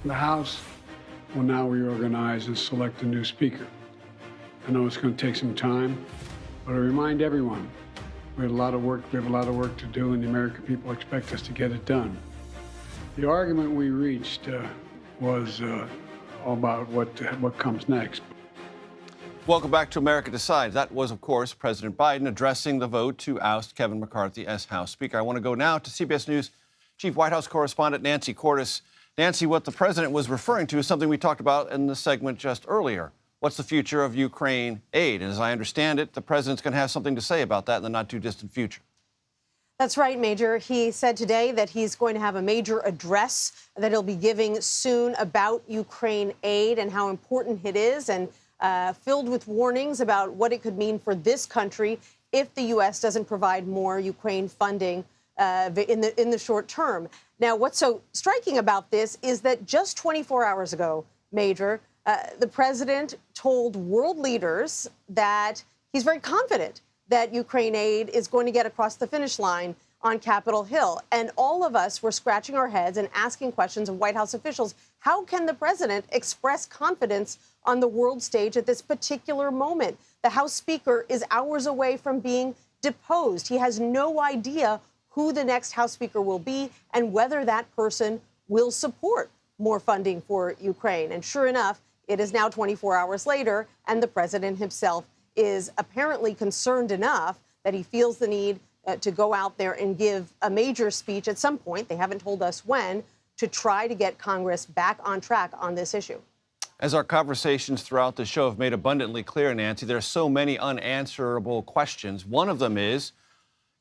The House will now reorganize and select a new speaker. I know it's going to take some time, but I remind everyone, we have a lot of work to do, and the American people expect us to get it done. The argument we reached was all about what comes next. Welcome back to America Decides. That was, of course, President Biden addressing the vote to oust Kevin McCarthy as House Speaker. I want to go now to CBS News Chief White House correspondent Nancy Cordes. Nancy, what the president was referring to is something we talked about in the segment just earlier. What's the future of Ukraine aid? And as I understand it, the president's going to have something to say about that in the not-too-distant future. That's right, Major. He said today that he's going to have a major address that he'll be giving soon about Ukraine aid and how important it is, and filled with warnings about what it could mean for this country if the U.S. doesn't provide more Ukraine funding in the short term. Now, what's so striking about this is that just 24 hours ago, Major, the president told world leaders that he's very confident that Ukraine aid is going to get across the finish line on Capitol Hill. And all of us were scratching our heads and asking questions of White House officials. How can the president express confidence on the world stage at this particular moment? The House Speaker is hours away from being deposed. He has no idea who the next House Speaker will be and whether that person will support more funding for Ukraine. And sure enough, it is now 24 hours later, and the president himself is apparently concerned enough that he feels the need to go out there and give a major speech at some point, they haven't told us when, to try to get Congress back on track on this issue. As our conversations throughout the show have made abundantly clear, Nancy, there are so many unanswerable questions. One of them is,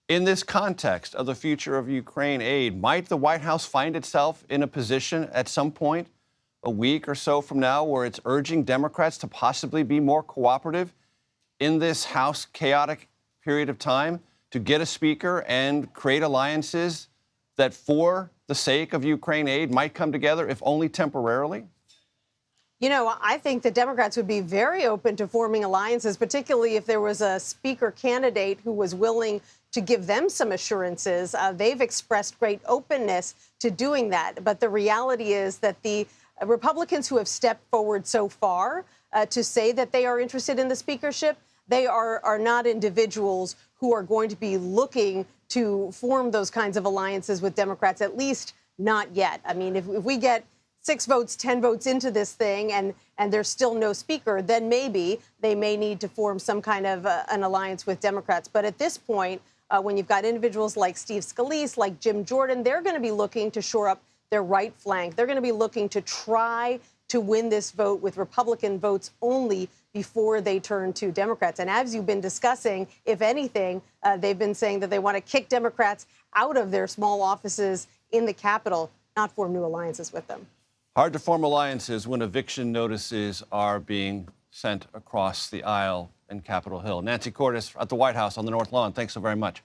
in this context of the future of Ukraine aid, might the White House find itself in a position at some point, a week or so from now, where it's urging Democrats to possibly be more cooperative in this House chaotic period of time to get a speaker and create alliances that, for the sake of Ukraine aid, might come together, if only temporarily? You know, I think the Democrats would be very open to forming alliances, particularly if there was a speaker candidate who was willing to give them some assurances. They've expressed great openness to doing that. But the reality is that the Republicans who have stepped forward so far to say that they are interested in the speakership, they are not individuals who are going to be looking to form those kinds of alliances with Democrats, at least not yet. I mean, if we get 6 votes, 10 votes into this thing and there's still no speaker, then maybe they may need to form some kind of an alliance with Democrats. But at this point, when you've got individuals like Steve Scalise, like Jim Jordan, they're going to be looking to shore up their right flank. They're going to be looking to try to win this vote with Republican votes only before they turn to Democrats. And as you've been discussing, if anything, they've been saying that they want to kick Democrats out of their small offices in the Capitol, not form new alliances with them. Hard to form alliances when eviction notices are being sent across the aisle in Capitol Hill. Nancy Cordes at the White House on the North Lawn, thanks so very much.